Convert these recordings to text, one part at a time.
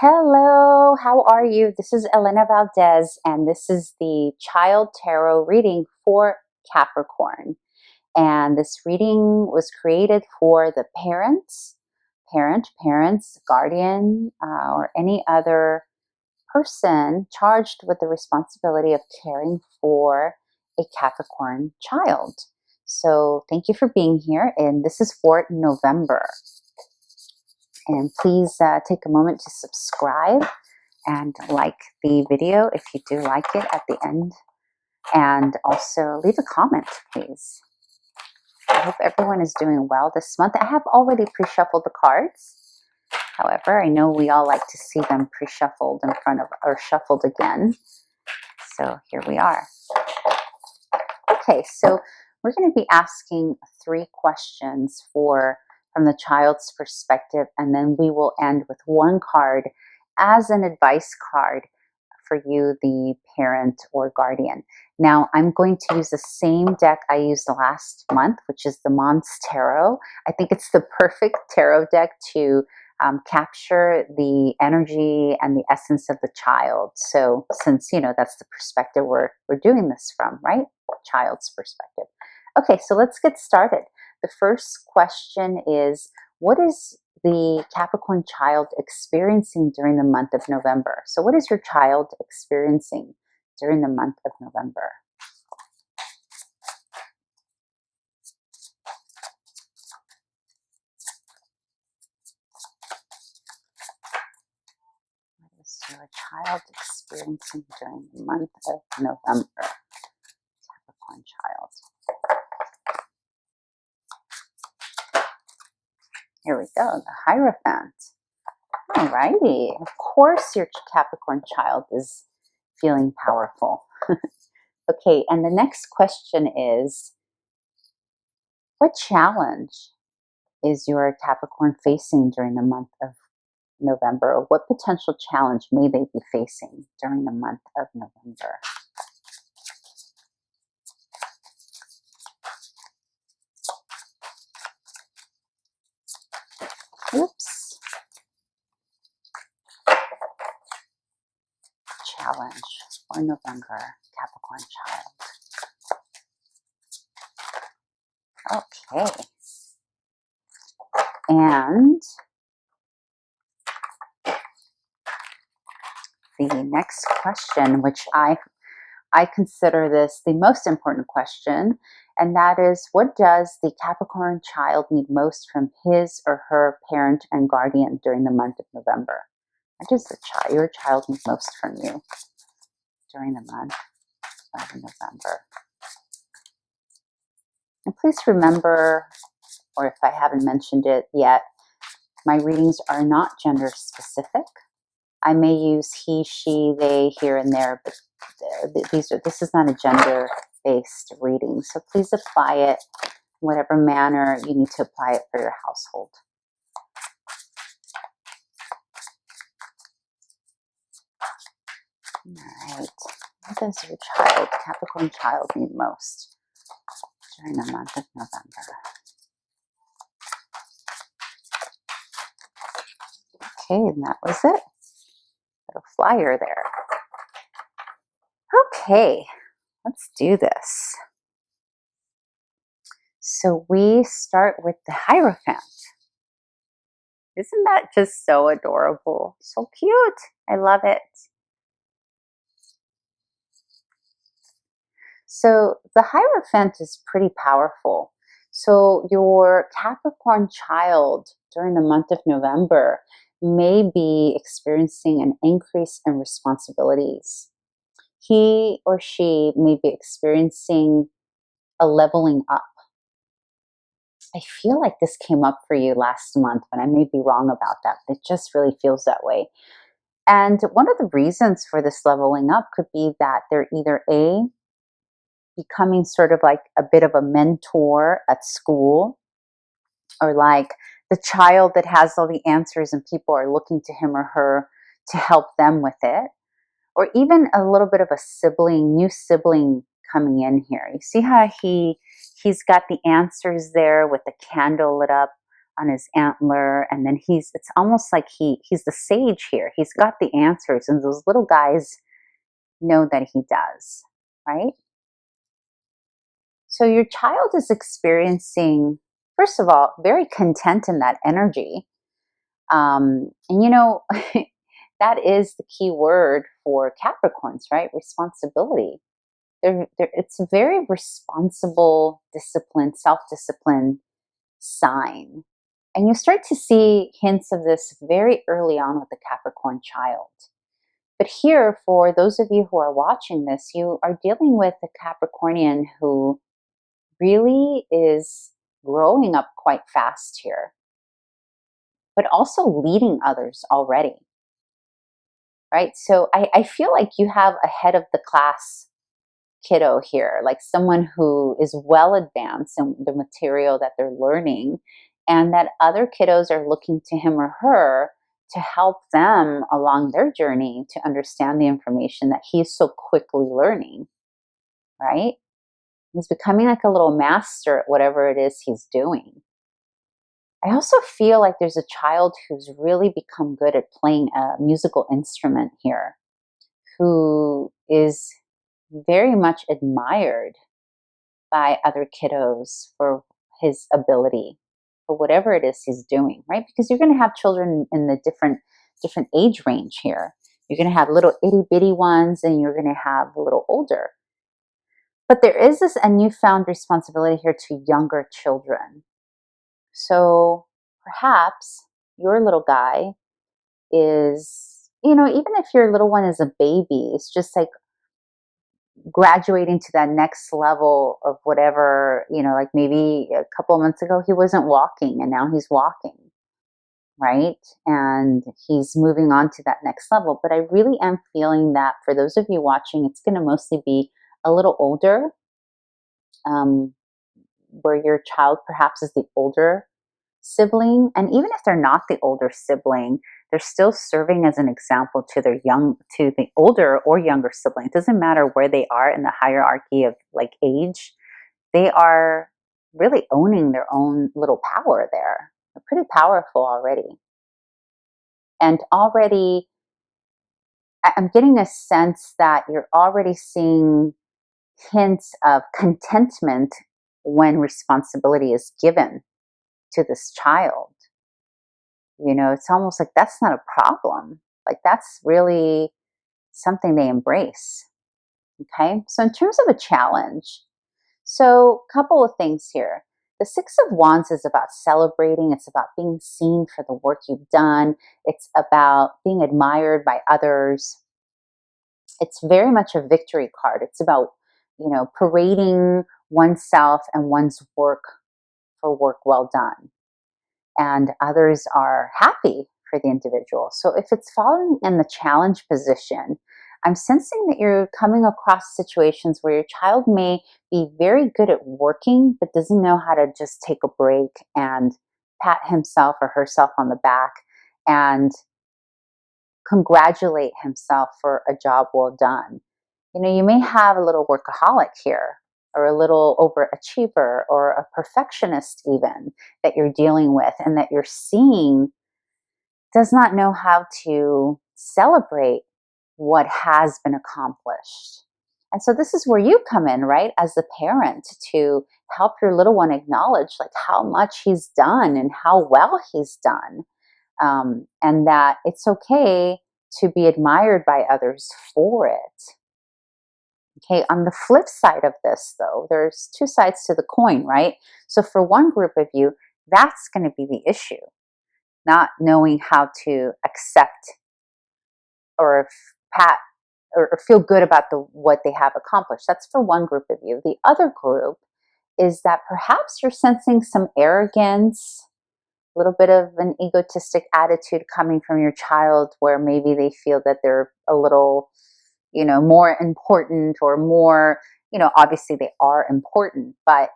Hello, how are you? This is Elena Valdez, and this is the Child Tarot reading for Capricorn. And this reading was created for the parents, guardian, or any other person charged with the responsibility of caring for a Capricorn child. So thank you for being here, and this is for November. And please take a moment to subscribe and like the video if you do like it at the end. And also leave a comment, please. I hope everyone is doing well this month. I have already pre-shuffled the cards. However, I know we all like to see them pre-shuffled in front of, or shuffled again. So here we are. Okay, so we're going to be asking 3 questions from the child's perspective, and then we will end with 1 card as an advice card for you, the parent or guardian. Now, I'm going to use the same deck I used last month, which is the MONSTAROT. I think it's the perfect tarot deck to capture the energy and the essence of the child. So since, that's the perspective we're doing this from, right? Child's perspective. Okay, so let's get started. The first question is, what is the Capricorn child experiencing during the month of November? So what is your child experiencing during the month of November? What is your child experiencing during the month of November? Capricorn child. Here we go, the Hierophant. Alrighty, of course your Capricorn child is feeling powerful. Okay, and the next question is, what challenge is your Capricorn facing during the month of November? Or what potential challenge may they be facing during the month of November? Oops. Challenge for November, Capricorn child. Okay. And the next question, which I consider this the most important question, and that is, what does the Capricorn child need most from his or her parent and guardian during the month of November? What does your child need most from you during the month of November? And please remember, or if I haven't mentioned it yet, my readings are not gender specific. I may use he, she, they here and there, but this is not a gender-based reading. So please apply it in whatever manner you need to apply it for your household. All right. What does your Capricorn child, need most during the month of November? Okay, and that was it. Little flyer there. Okay, let's do this. So we start with the Hierophant. Isn't that just so adorable? So cute. I love it. So the Hierophant is pretty powerful. So your Capricorn child during the month of November may be experiencing an increase in responsibilities. He or she may be experiencing a leveling up. I feel like this came up for you last month, but I may be wrong about that. It just really feels that way. And one of the reasons for this leveling up could be that they're either becoming sort of like a bit of a mentor at school, or like the child that has all the answers and people are looking to him or her to help them with it, or even a little bit of a new sibling coming in here. You see how he's got the answers there with the candle lit up on his antler, and then it's almost like he's the sage here. He's got the answers, and those little guys know that he does, right? So your child is experiencing, first of all, very content in that energy. And that is the key word for Capricorns, right? Responsibility. It's a very responsible, disciplined, self-disciplined sign. And you start to see hints of this very early on with the Capricorn child. But here, for those of you who are watching this, you are dealing with a Capricornian who really is growing up quite fast here, but also leading others already, right? So I feel like you have a head of the class kiddo here, like someone who is well advanced in the material that they're learning, and that other kiddos are looking to him or her to help them along their journey to understand the information that he's so quickly learning, right? He's becoming like a little master at whatever it is he's doing. I also feel like there's a child who's really become good at playing a musical instrument here, who is very much admired by other kiddos for his ability, for whatever it is he's doing, right? Because you're going to have children in the different age range here. You're going to have little itty bitty ones, and you're going to have a little older. But there is a newfound responsibility here to younger children. So perhaps your little guy is, even if your little one is a baby, it's just like graduating to that next level of whatever, like maybe a couple of months ago he wasn't walking and now he's walking, right? And he's moving on to that next level. But I really am feeling that for those of you watching, it's going to mostly be a little older, where your child perhaps is the older sibling. And even if they're not the older sibling, they're still serving as an example to the older or younger sibling. It doesn't matter where they are in the hierarchy of like age. They are really owning their own little power there. They're pretty powerful already. And already, I'm getting a sense that you're already seeing hints of contentment when responsibility is given to this child. It's almost like that's not a problem. Like that's really something they embrace. Okay. So in terms of a challenge, so a couple of things here. The Six of Wands is about celebrating. It's about being seen for the work you've done. It's about being admired by others. It's very much a victory card. It's about, parading oneself and one's work for work well done. And others are happy for the individual. So if it's falling in the challenge position, I'm sensing that you're coming across situations where your child may be very good at working, but doesn't know how to just take a break and pat himself or herself on the back and congratulate himself for a job well done. You may have a little workaholic here, or a little overachiever, or a perfectionist even, that you're dealing with and that you're seeing does not know how to celebrate what has been accomplished. And so this is where you come in, right, as the parent, to help your little one acknowledge like how much he's done and how well he's done, and that it's okay to be admired by others for it. Okay, on the flip side of this, though, there's two sides to the coin, right? So for one group of you, that's going to be the issue, not knowing how to accept or pat or feel good about what they have accomplished. That's for one group of you. The other group is that perhaps you're sensing some arrogance, a little bit of an egotistic attitude coming from your child, where maybe they feel that they're a little, more important, or more, obviously they are important, but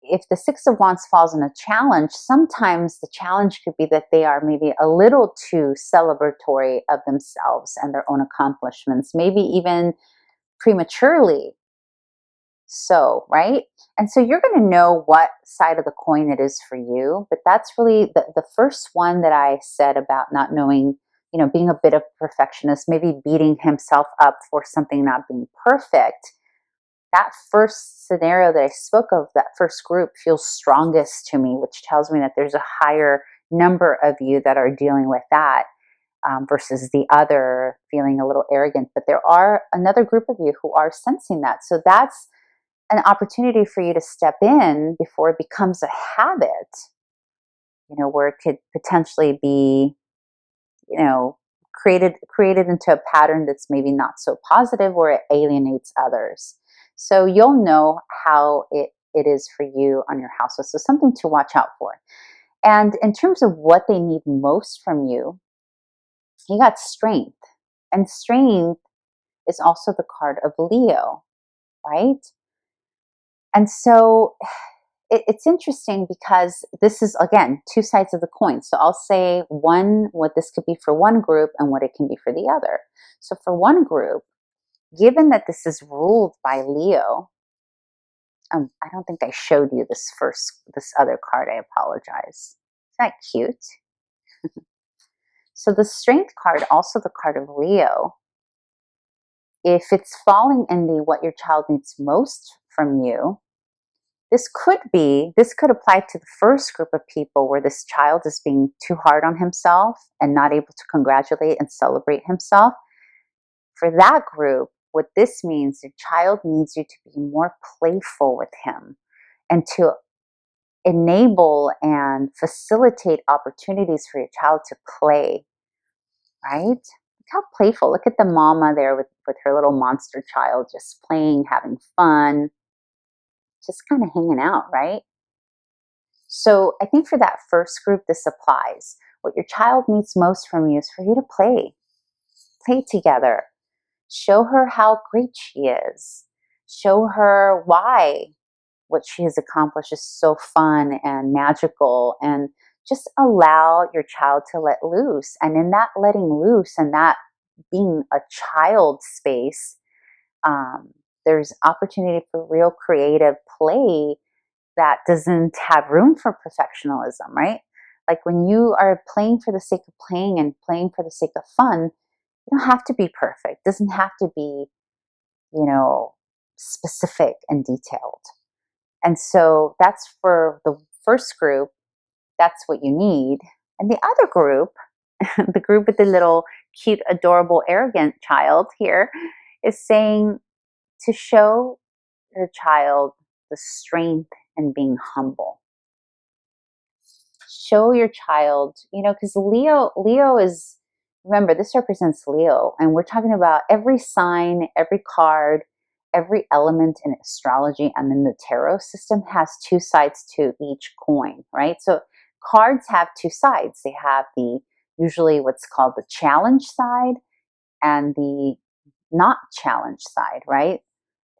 if the Six of Wands falls in a challenge, sometimes the challenge could be that they are maybe a little too celebratory of themselves and their own accomplishments, maybe even prematurely So, right? And so you're going to know what side of the coin it is for you. But that's really the first one that I said about not knowing, being a bit of a perfectionist, maybe beating himself up for something not being perfect. That first scenario that I spoke of, that first group, feels strongest to me, which tells me that there's a higher number of you that are dealing with that, versus the other feeling a little arrogant. But there are another group of you who are sensing that. So that's an opportunity for you to step in before it becomes a habit, where it could potentially be, created into a pattern that's maybe not so positive, where it alienates others. So you'll know how it is for you on your household. So something to watch out for. And in terms of what they need most from you, you got strength. And strength is also the card of Leo, right? And so it's interesting because this is, again, two sides of the coin. So I'll say what this could be for one group and what it can be for the other. So for one group, given that this is ruled by Leo, I don't think I showed you this other card. I apologize. Isn't that cute? So the strength card, also the card of Leo, if it's falling in the what your child needs most from you, this could apply to the first group of people where this child is being too hard on himself and not able to congratulate and celebrate himself. For that group, what this means, your child needs you to be more playful with him and to enable and facilitate opportunities for your child to play, right? Look how playful. Look at the mama there with her little monster child, just playing, having fun, just kind of hanging out, right? So I think for that first group, this applies. What your child needs most from you is for you to play together. Show her how great she is. Show her why what she has accomplished is so fun and magical, and just allow your child to let loose. And in that letting loose and that being a child space, there's opportunity for real creative play that doesn't have room for perfectionism, right? Like when you are playing for the sake of playing and playing for the sake of fun, you don't have to be perfect. It doesn't have to be, specific and detailed. And so that's for the first group, that's what you need. And the other group, the group with the little cute, adorable, arrogant child here, is saying to show your child the strength in being humble. Show your child, because Leo is, remember, this represents Leo, and we're talking about every sign, every card, every element in astrology and in the tarot system has two sides to each coin, right? So cards have two sides. They have usually what's called the challenge side and the not challenge side, right?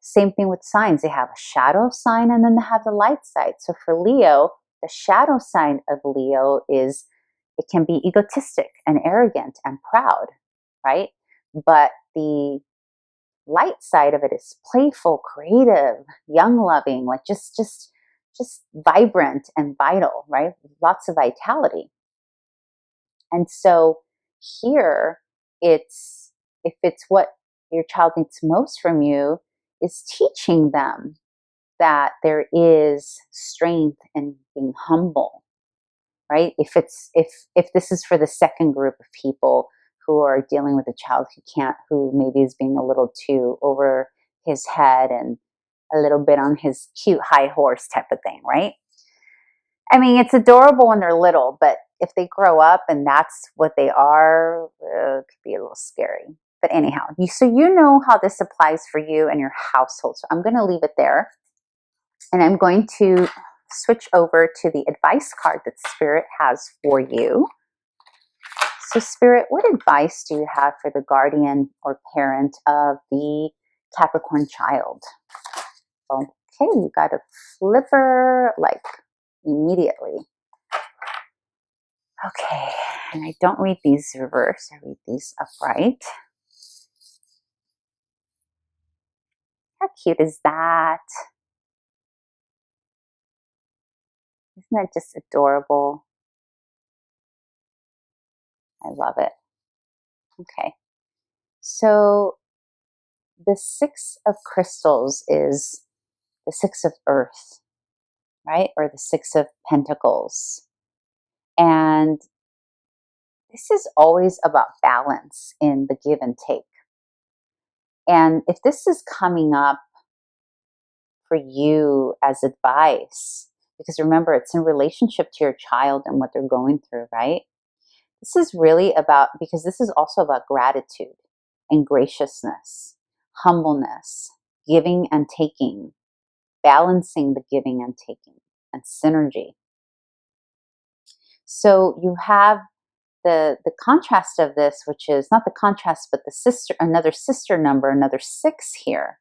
Same thing with signs. They have a shadow sign and then they have the light side. So for Leo, the shadow side of Leo is, it can be egotistic and arrogant and proud, right? But the light side of it is playful, creative, young, loving, like just vibrant and vital, right? Lots of vitality. And so here, if it's what your child needs most from you, is teaching them that there is strength in being humble, right? If this is for the second group of people who are dealing with a child who maybe is being a little too over his head and a little bit on his cute high horse type of thing, right? I mean, it's adorable when they're little, but if they grow up and that's what they are, it could be a little scary. But anyhow, so you know how this applies for you and your household. So I'm going to leave it there. And I'm going to switch over to the advice card that Spirit has for you. So Spirit, what advice do you have for the guardian or parent of the Capricorn child? Okay, you got a flipper like immediately. Okay, and I don't read these reverse, I read these upright. How cute is that? Isn't that just adorable? I love it. Okay. So the Six of Crystals is the Six of Earth, right? Or the Six of Pentacles. And this is always about balance in the give and take. And if this is coming up for you as advice, because remember, it's in relationship to your child and what they're going through, right? This is really about, because this is also about gratitude and graciousness, humbleness, giving and taking, balancing the giving and taking, and synergy. So you have the contrast of this, which is not the contrast, but the sister, another sister number, another 6 here,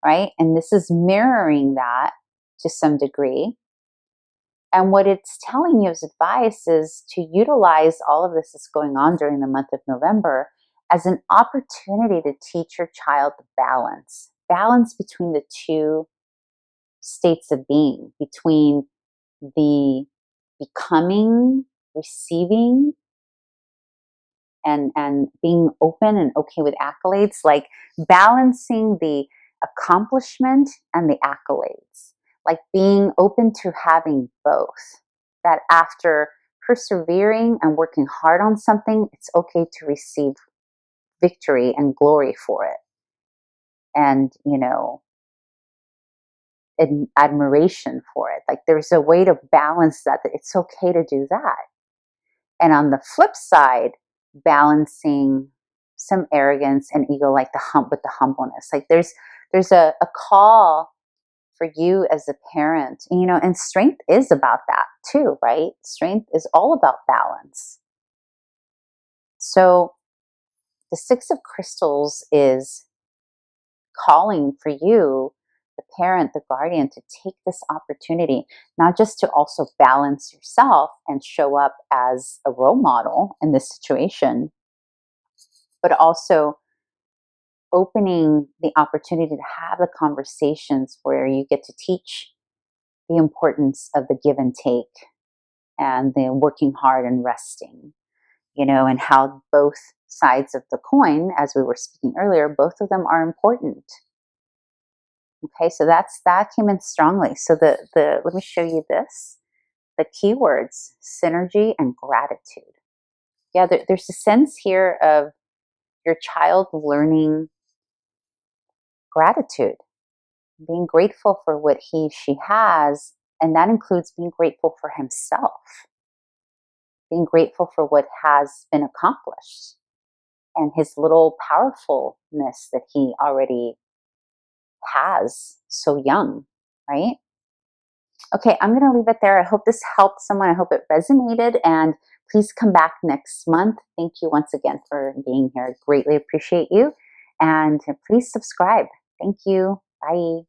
right? And this is mirroring that to some degree. And what it's telling you as advice is to utilize all of this that's going on during the month of November as an opportunity to teach your child balance between the two states of being, between the becoming, receiving, and being open and okay with accolades, like balancing the accomplishment and the accolades, like being open to having both. That after persevering and working hard on something, it's okay to receive victory and glory for it. And, you know, admiration for it. Like there's a way to balance that it's okay to do that. And on the flip side, balancing some arrogance and ego, like with the humbleness. Like there's a call for you as a parent, you know, and strength is about that too, right? Strength is all about balance. So the Six of Crystals is calling for you, the parent, the guardian, to take this opportunity, not just to also balance yourself and show up as a role model in this situation, but also opening the opportunity to have the conversations where you get to teach the importance of the give and take and the working hard and resting, you know, and how both sides of the coin, as we were speaking earlier, both of them are important. Okay, so that came in strongly. So the let me show you this. The keywords: synergy and gratitude. Yeah, there's a sense here of your child learning gratitude, being grateful for what she has, and that includes being grateful for himself, being grateful for what has been accomplished, and his little powerfulness that he already has so young, right? Okay, I'm going to leave it there. I hope this helped someone. I hope it resonated, and please come back next month. Thank you once again for being here. I greatly appreciate you, and please subscribe. Thank you. Bye.